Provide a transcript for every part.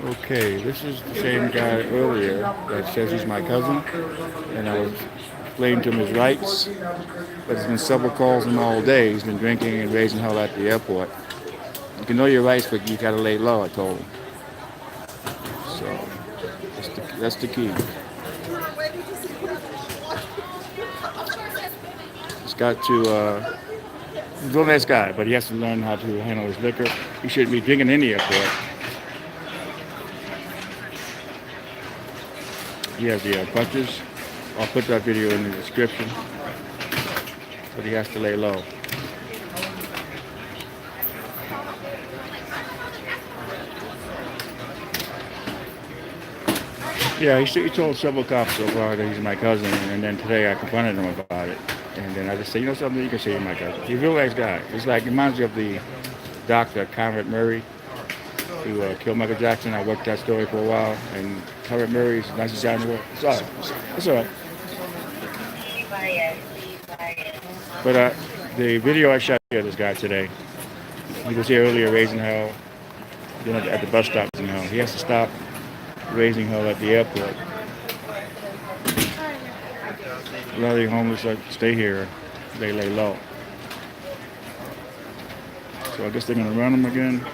Okay, this is the same guy earlier that says he's my cousin, and I was explaining to him his rights, but there's been several calls him all day. He's been drinking and raising hell at the airport. You can know your rights, but you gotta lay low, I told him. So that's the key. He's got to, he's a real nice guy, but he has to learn how to handle his liquor. He shouldn't be drinking in the airport. He has the punches. I'll put that video in the description, but he has to lay low. Yeah, he told several cops so far that he's my cousin, and then today I confronted him about it. And then I just said, you know something, you can say you're my cousin. He's a real nice guy. It's like, it reminds me of the doctor, Conrad Murray, who killed Michael Jackson. I worked that story for a while, and Conrad Murray is the nicest guy in the world. It's all right. It's all right. But the video I shot here, this guy today, he was here earlier raising hell, then at the bus stop raising hell. He has to stop raising hell at the airport. A lot of the homeless stay here, they lay low. So I guess they're gonna run him again.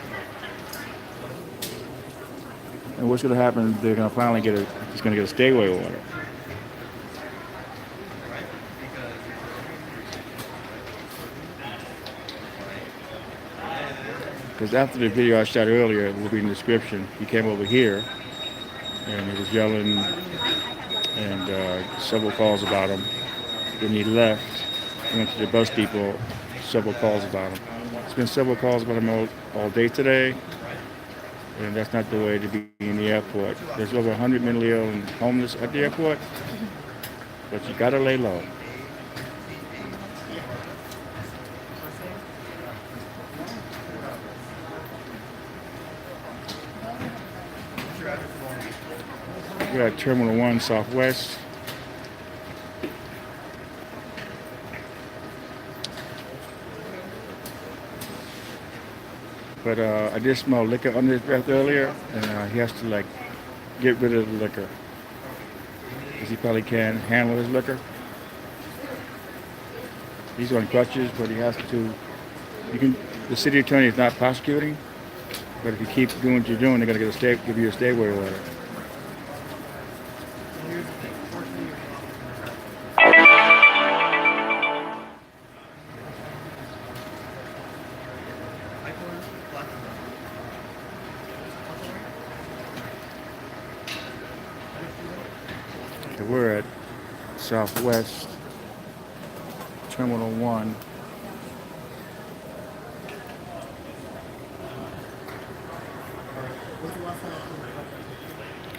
And what's gonna happen? They're gonna finally he's gonna get a stay away order. Because after the video I shot earlier, it will be in the description. He came over here and he was yelling and several calls about him. Then he left, went to the bus depot, several calls about him. There's been several calls about him all day today, and that's not the way to be in the airport. There's over 100 mentally ill and homeless at the airport, but you gotta lay low. We're at Terminal 1 Southwest. But I did smell liquor under his breath earlier, and he has to get rid of the liquor, because he probably can't handle his liquor. He's on crutches, but he has to. The city attorney is not prosecuting, but if you keep doing what you're doing, they're gonna give you a stay away order. We're at Southwest Terminal 1.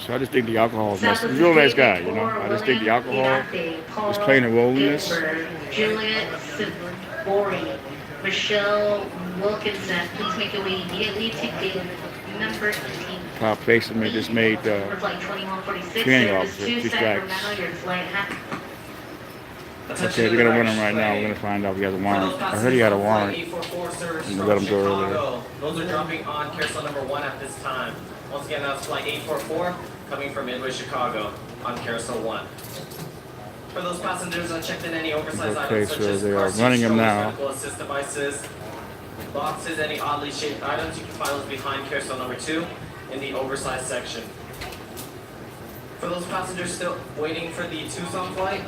So I just think the alcohol is messed. He's a real nice guy, you know. I just think the alcohol is playing a role in this. Juliet Sibori, Michelle Wilkinson, please make your way immediately to gate number 18. Cop facing me just made training officer 2 strikes. Okay, they're gonna run him right now. We're gonna find out if he has a warrant. I heard he had a warrant. And let him go earlier. Those are dropping on carousel number 1 at this time. Once again, that's flight 844 coming from Midway, Chicago on carousel 1. For those passengers checked in any oversized items such as they are car seats, running him now. medical assist devices, boxes, any oddly shaped items, you can find those behind carousel number 2 in the oversized section. For those passengers still waiting for the Tucson flight,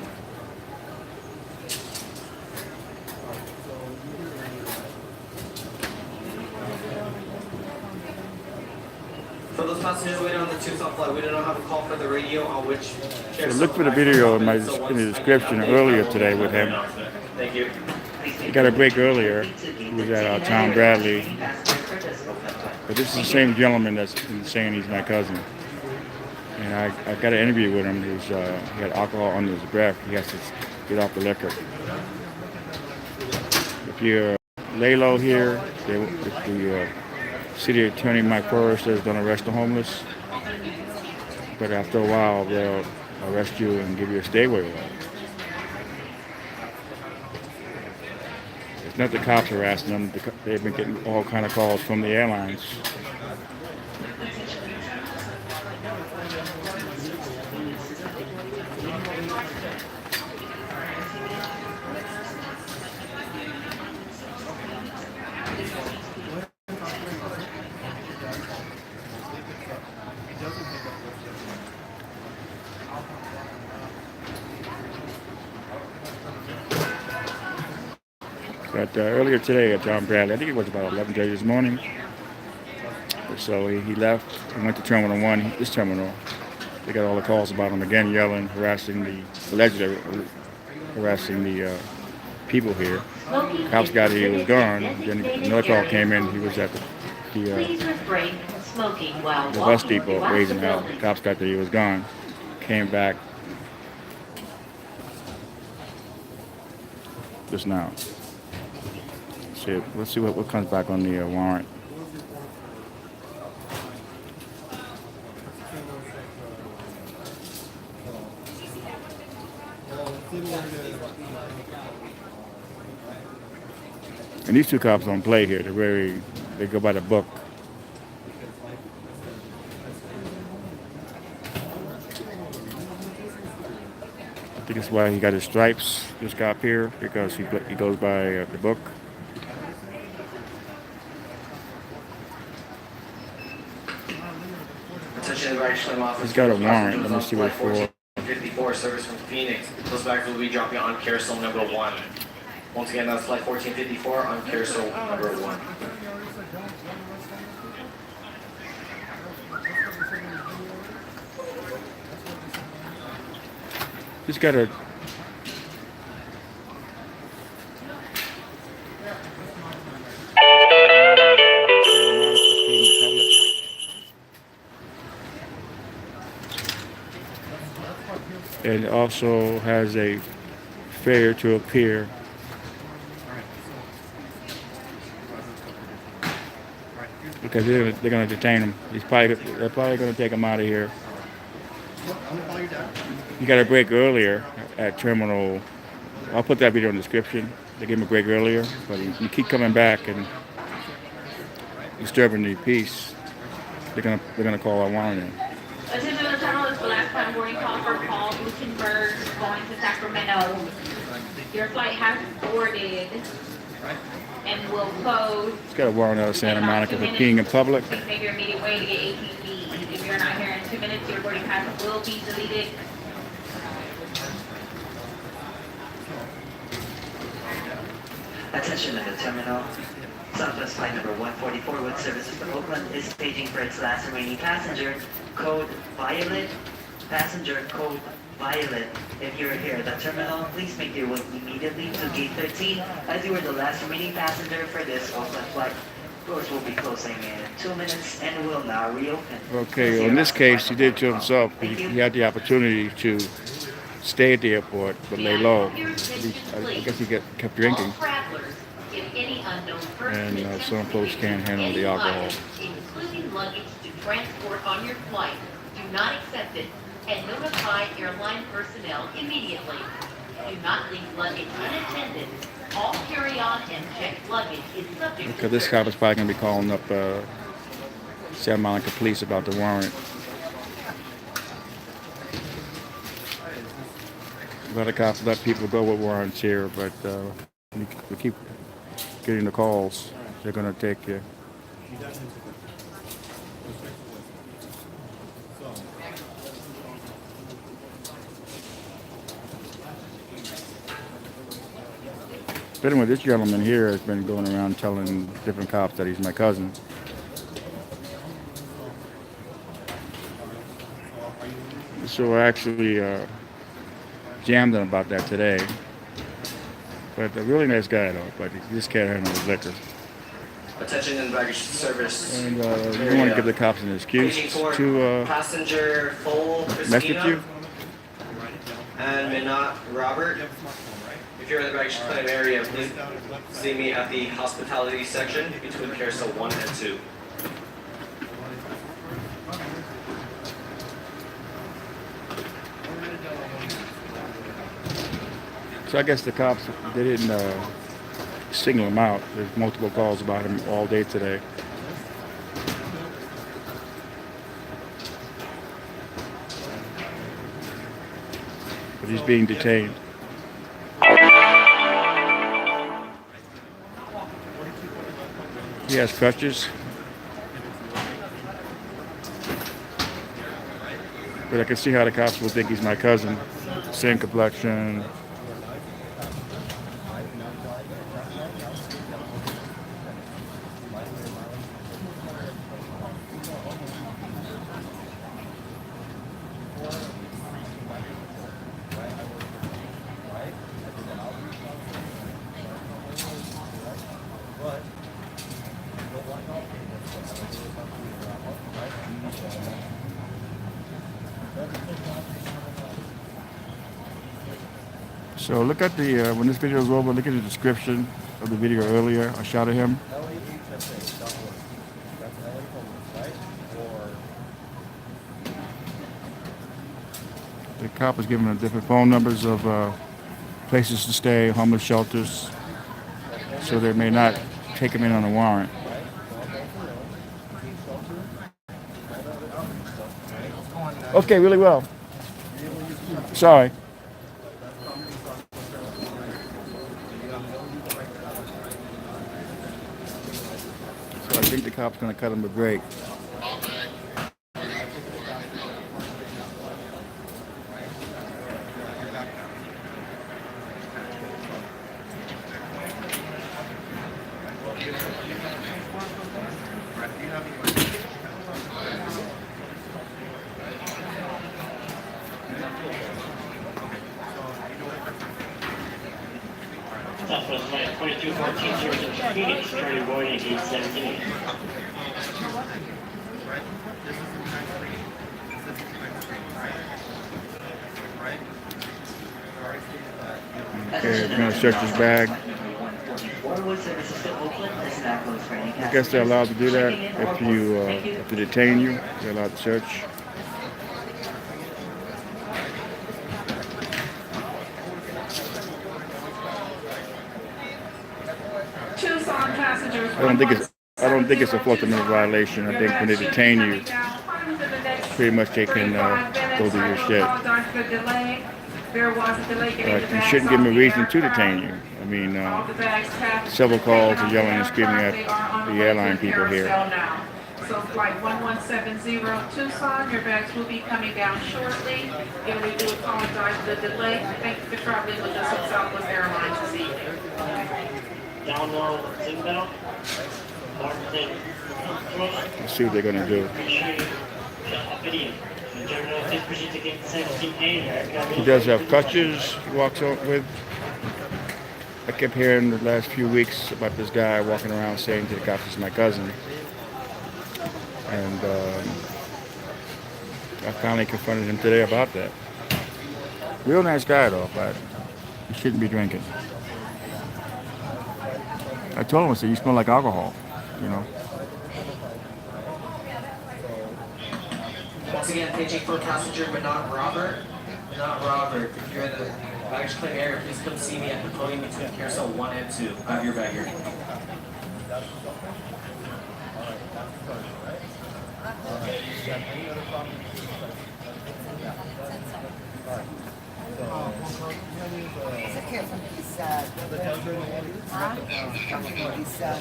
for those passengers waiting on the Tucson flight, we do not have a call for the radio on which. So look for the video in the description earlier today with him. Thank you. He got a break earlier. He was at Tom Bradley. But this is the same gentleman that's saying he's my cousin. And I got an interview with him. He had alcohol under his breath. He has to get off the liquor. If you're lay low here, if the city attorney Mike Forrester is going to arrest the homeless, but after a while they'll arrest you and give you a stay away order. It's not the cops harassing them. They've been getting all kind of calls from the airlines. But earlier today at John Bradley, I think it was about 11:30 this morning. So he left and went to Terminal 1, this terminal. They got all the calls about him again, yelling, allegedly harassing the people here. Cops got here, he was gone. Then another call came in, he was at the Please refrain from smoking while bus walking depot throughout raising the hell. building. Cops got there, he was gone. Came back just now. Let's see what comes back on the warrant. And these two cops don't play here. They go by the book. I think that's why he got his stripes, this cop here, because he goes by the book. Attention baggage claim office. He's got a warrant. Let me see what for. 1454 service from Phoenix. Those bags will be dropping on carousel number 1. Once again, that's flight 1454 on carousel number 1. He's got a and also has a failure to appear. Because they're going to detain him. They're probably going to take him out of here. He got a break earlier at Terminal. I'll put that video in the description. They gave him a break earlier, but he keep coming back and disturbing the peace. They're gonna call our warrant in. Attention to the terminal, this is the last time boarding call for Paul Gutenberg going to Sacramento. Your flight has boarded and will close. He's got a warrant out of Santa Monica for peeing in public. Please make your immediate way to get ATV. If you're not here in 2 minutes, your boarding pass will be deleted. Attention at the terminal. Southwest flight number 144 with services to Oakland is paging for its last remaining passenger, code Violet. Passenger code Violet. If you're here at the terminal, please make your way immediately to gate 13 as you are the last remaining passenger for this Oakland flight. Doors will be closing in 2 minutes and will now reopen. Okay, well, in this case, he did it to himself. He had the opportunity to stay at the airport but lay low. I guess he kept drinking. And some folks can't handle the alcohol. Including luggage to transport on your flight. Do not accept it and notify airline personnel immediately. Do not leave luggage unattended. All carry-on and checked luggage is subject Okay, this cop is probably going to be calling up Santa Monica police about the warrant. A lot of cops let people go with warrants here, but we keep getting the calls. They're going to take you. But anyway, this gentleman here has been going around telling different cops that he's my cousin. So I actually jammed him about that today. But a really nice guy though, but he just can't handle his liquor. Attention and baggage service. And you want to give the cops an excuse to passenger full mess with you? And Minot Robert. If you're in the baggage claim area, please see me at the hospitality section between carousel 1 and 2. So I guess the cops, they didn't single him out. There's multiple calls about him all day today. But he's being detained. He has crutches. But I can see how the cops will think he's my cousin. Same complexion. So look at the, when this video is over, look at the description of the video earlier. I shot at him. The cop is giving them different phone numbers of places to stay, homeless shelters, so they may not take him in on a warrant. Okay, really well. Sorry. So I think the cop's going to cut him a break. Southwest Flight 2214 service to Phoenix, Charlie Boy, at gate 17. Okay, we're going to search his bag. I guess they're allowed to do that if they detain you. They're allowed to search. Tucson passengers. I don't think it's a Fourth Amendment violation. I think when they detain you, pretty much they can go do your shit. But you shouldn't give them a reason to detain you. I mean, several calls are yelling and screaming at the airline people here. So flight 1170 Tucson, your bags will be coming down shortly. And we do apologize for the delay. Thank you for traveling with us on Southwest Airlines this evening. Download seatbelt. Let's see what they're going to do. He does have crutches he walks out with. I kept hearing the last few weeks about this guy walking around saying to the cops, "It's my cousin." And I finally confronted him today about that. Real nice guy though, but he shouldn't be drinking. I told him, I said, "You smell like alcohol," you know. Once again, paging for passenger, but not Robert. Not Robert. If you're in the baggage claim area, please come see me at the podium between carousel 1 and 2. I have your bag here.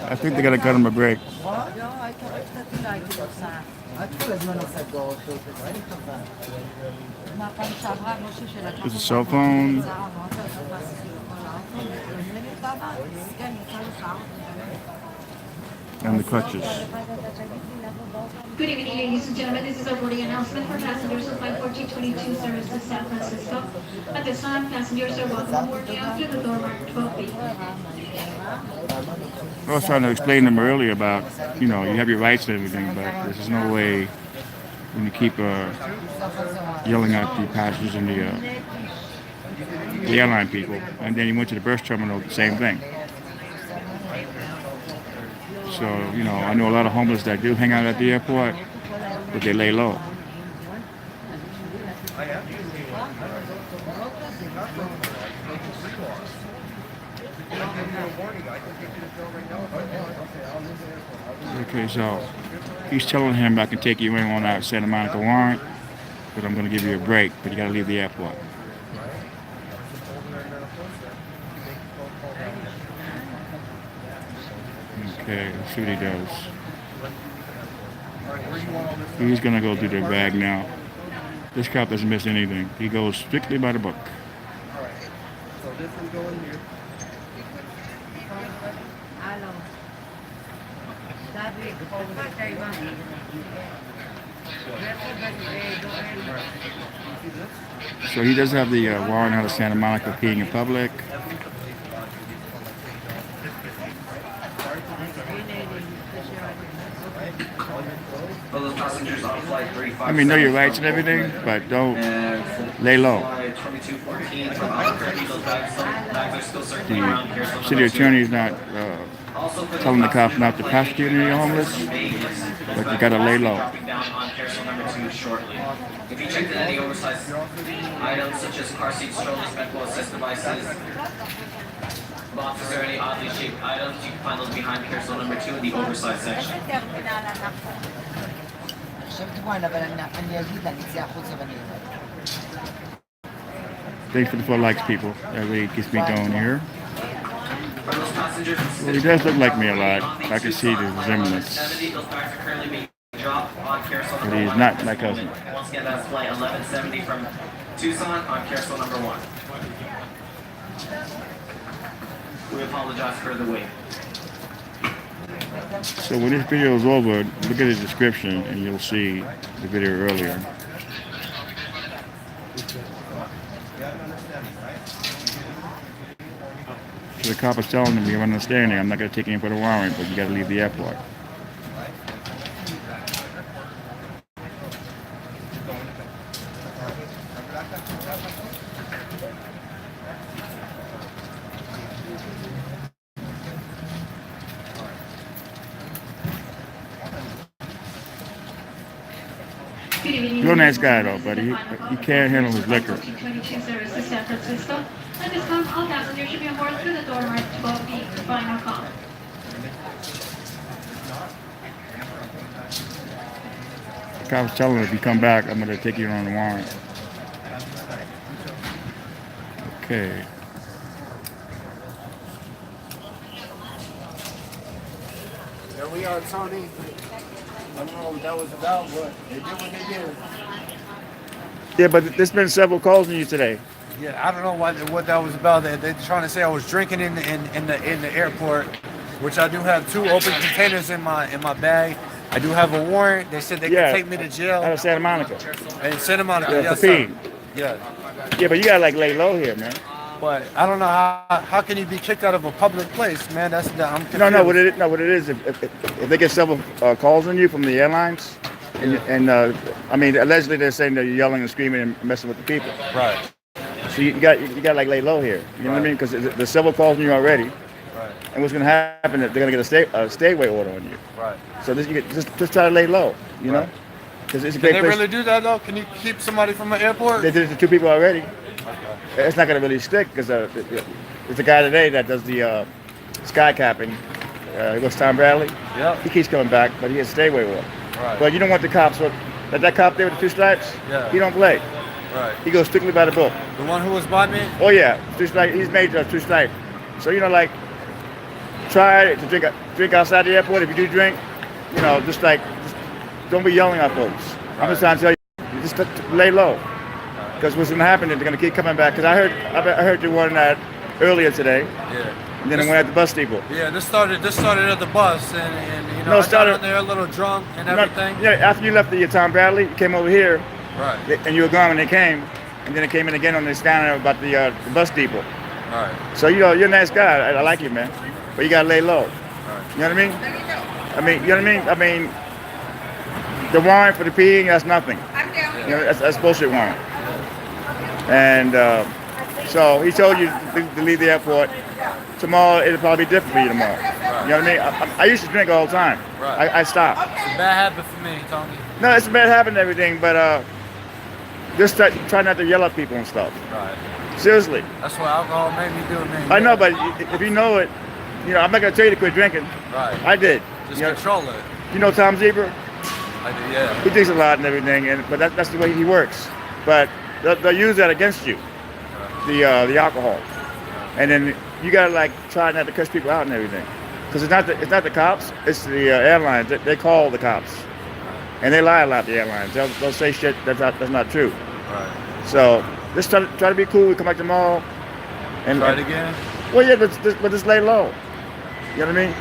I think they gotta cut him a break. There's a cell phone. And the crutches. Good evening, ladies and gentlemen. This is our boarding announcement for passengers of Flight 1422 service to San Francisco. At this time, passengers are welcome boarding out through the door marked 12B. I was trying to explain to them earlier about, you know, you have your rights and everything, but there's no way when you keep yelling at the passengers and the airline people, and then you went to the bus terminal, the same thing. So, you know, I know a lot of homeless that do hang out at the airport, but they lay low. Okay, so he's telling him, I can take you in on that Santa Monica warrant, but I'm going to give you a break, but you got to leave the airport. Okay, let's see what he does. He's going to go through their bag now. This cop doesn't miss anything. He goes strictly by the book. So this will go in here. So he does have the warrant out of Santa Monica peeing in public. For those passengers on flight 357. I mean, know your rights and everything, but don't And lay low. flight 2214 from Albuquerque, those bags are still circling around here. So The city number two. attorney is not Also for telling the cops passengers not on to flight prosecute any 857 homeless, from Vegas, those but you bags gotta will lay be low. dropping down on carousel number 2 shortly. If you checked in any oversized items such as car seats, strollers, medical assist devices, boxes, or any oddly shaped items, you can find those behind carousel number 2 in the oversized section. Thanks for the 4 likes, people. That really gets me going here. For those passengers Well, he does look like me a lot. I can see the resemblance. 70, those bags are currently being dropped on carousel But number he's 1. not my cousin. Once again, that's flight 1170 from Tucson on carousel number 1. We apologize for the wait. So when this video is over, look at the description and you'll see the video earlier. So the cop is telling him, you have understanding, I'm not going to take you in for the warrant, but you got to leave the airport. Real nice guy though, but he can't handle his liquor. 1422 service to San Francisco. At this time, all passengers should be on board through the door marked 12B for final call. The cop's telling him if you come back, I'm going to take you on the warrant. Okay. There we are, Tony. I don't know what that was about, but they did what they did. Yeah, but there's been several calls on you today. Yeah, I don't know what that was about. They're trying to say I was drinking in the airport, which I do have 2 open containers in my bag. I do have a warrant. They said they Yeah, could take me to jail. Out of Santa Monica. In Santa Monica, Yeah, yes, for sir. speed. Yeah. Yeah, but you got to like lay low here, man. But I don't know how can you be kicked out of a public place, man? I'm confused. No, what it is, if they get several calls on you from the airlines, and I mean, allegedly they're saying that you're yelling and screaming and messing with the people. Right. So you got like lay low here. You know what I mean? Because there's several calls on you already. Right. And what's going to happen is they're going to get a stay away order on you. Right. So just try to lay low. You know? Because it's a great Can they place. really do that though? Can you keep somebody from an airport? They did it to 2 people already. It's not going to really stick because there's a guy today that does the sky capping. He goes Tom Bradley. Yeah. He keeps coming back, but he has stay away order. Right. But you don't want the cops. That cop there with the 2 stripes, Yeah. he don't play. Right. He goes strictly by the book. The one who was by me? Oh yeah, 2 stripes. He's made 2 stripes. So like, try to drink outside the airport. If you do drink, just don't be yelling at folks. I'm just trying to tell you, just lay low. Because what's going to happen is they're going to keep coming back. Because I heard you one that earlier today. Yeah. And then it went at the bus depot. Yeah, this started at the bus, and No, I started- got on there a little drunk and everything. Yeah, after you left the Tom Bradley, you came over here, Right. and you were gone when they came, and then it came in again on the scanner about the bus depot. Right. So you're a nice guy. I like you, man. But you gotta lay low. Right. You know what I mean? You know what I mean? The warrant for the peeing, that's nothing. That's bullshit warrant. And so he told you to leave the airport. Tomorrow it'll probably be different for you tomorrow. You know what I mean? I used to drink all the time. Right. I stopped. It's a bad habit for me, Tony. No, it's a bad habit and everything, but just try not to yell at people and stuff. Right. Seriously. That's what alcohol made me do, man. I know, but if you know it, I'm not gonna tell you to quit drinking. Right. I did. Just control it. You know Tom Zebra? I do, yeah. He drinks a lot and everything, but that's the way he works. But they'll use that against you, the alcohol, and then you gotta try not to cuss people out and everything, because it's not the cops, it's the airlines. They call the cops, and they lie a lot. The airlines, they'll say shit that's not true. Right. So just try to be cool. We come back tomorrow, and Try it again. Well, yeah, but just lay low. You know what I mean?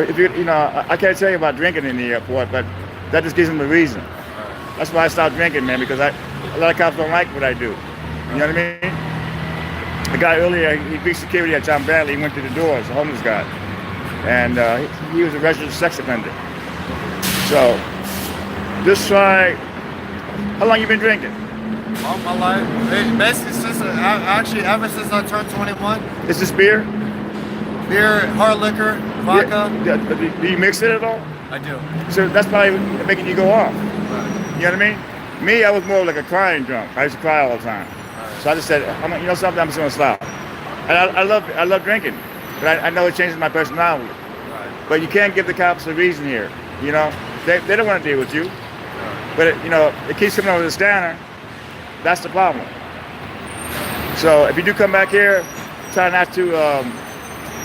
If I can't tell you about drinking in the airport, but that just gives them a reason. Right. That's why I stopped drinking, man, because a lot of cops don't like what I do. You know what I mean? The guy earlier, he beat security at Tom Bradley. He went to the doors, a homeless guy, and he was a registered sex offender. So just try. How long you been drinking? All my life. Basically, actually ever since I turned 21. Is this beer? Beer, hard liquor, vodka. Do you mix it at all? I do. So that's probably making you go off. Right. You know what I mean? Me, I was more like a crying drunk. I used to cry all the time. Right. So I just said, you know something, I'm just gonna stop. And I love drinking, but I know it changes my personality. Right. But you can't give the cops a reason here. You know, they don't want to deal with you. Right. But it keeps coming over the scanner. That's the problem. So if you do come back here, try not to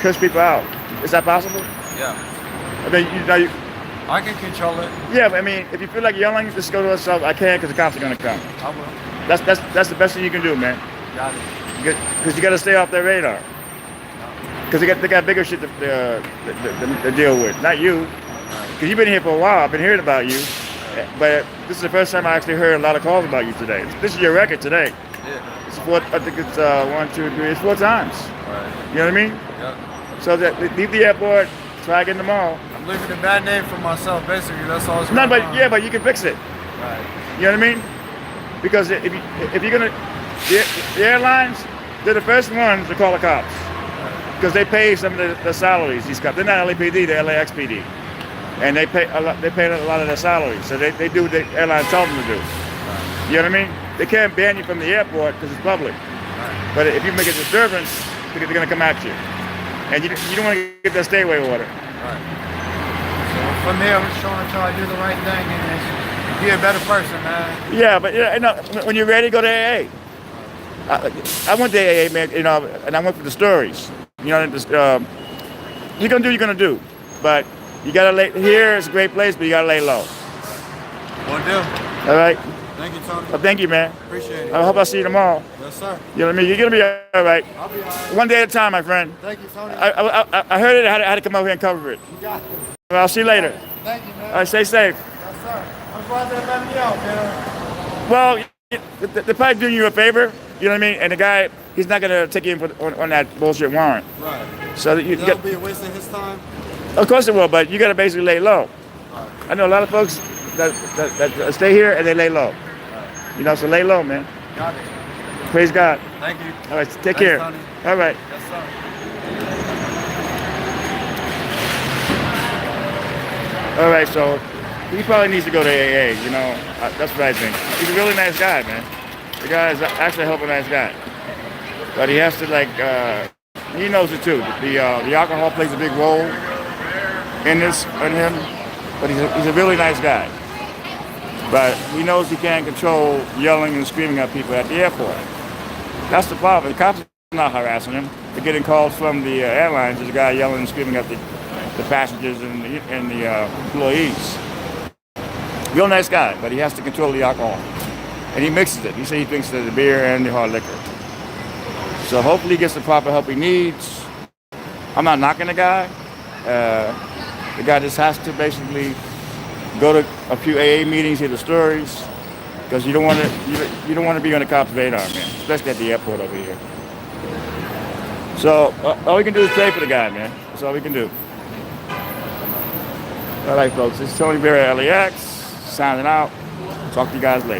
curse people out. Is that possible? Yeah. I mean, I can control it. yeah, but I mean, if you feel like yelling, just go to yourself. I can't because the cops are gonna come. I will. That's the best thing you can do, man. Got it. Because you got to stay off their radar. Because they got bigger shit to deal with, not you. Because you've been here for a while. I've been hearing about you, but this is the first time I actually heard a lot of calls about you today. This is your record today. Yeah. It's I think it's 1, 2, 3, it's 4 times. Right. You know what I mean? Yeah. So leave the airport, try again tomorrow. I'm leaving a bad name for myself, basically. That's all. No, but you can fix it. Right. You know what I mean? Because if you're gonna, the airlines, they're the first ones to call the cops because they pay some of the salaries. These cops, they're not LAPD, they're LAX PD, and they pay a lot. They pay a lot of their salaries, so they do what the airlines tell them to do. You know what I mean? They can't ban you from the airport because it's public, but if you make a disturbance, they're gonna come at you, and you don't want to get that stay away order. Right. So from there, I'm just trying to try to do the right thing and be a better person, man. Yeah, but when you're ready, go to AA. I went to AA, man, and I went for the stories. You're gonna do what you're gonna do, but you gotta lay. Here is a great place, but you gotta lay low. Will do. All right. Thank you, Tony. Well, thank you, man. Appreciate it. I hope I see you tomorrow. Yes, sir. You know what I mean? You're gonna be all right. I'll be all right. One day at a time, my friend. Thank you, Tony. I heard it. I had to come over here and cover it. You got it. Well, I'll see you later. Thank you, man. All right, stay safe. Yes, sir. I'm glad they let me out, man. Well, they're probably doing you a favor. You know what I mean? And the guy, he's not gonna take you in on that bullshit warrant. Right. So that That'll be a waste of his time. Of course it will, but you gotta basically lay low. Right. I know a lot of folks that stay here and they lay low. You know, so lay low, man. Got it. Praise God. Thank you. All right, take Thanks, care. Tony. All right. Yes, sir. All right, so he probably needs to go to AA, you know. That's what I think. He's a really nice guy, man. The guy is actually a helpful nice guy. But he has to, he knows it too. The alcohol plays a big role in him. But he's a really nice guy. But he knows he can't control yelling and screaming at people at the airport. That's the problem. The cops are not harassing him. They're getting calls from the airlines. There's a guy yelling and screaming at the passengers and the employees. Real nice guy, but he has to control the alcohol. And he mixes it. He said he drinks the beer and the hard liquor. So hopefully he gets the proper help he needs. I'm not knocking the guy. The guy just has to basically go to a few AA meetings, hear the stories, because you don't want to be on the cops' radar, man, especially at the airport over here. So all we can do is pray for the guy, man. That's all we can do. All right, folks. This is Tony Berry, LAX, signing out. Talk to you guys later.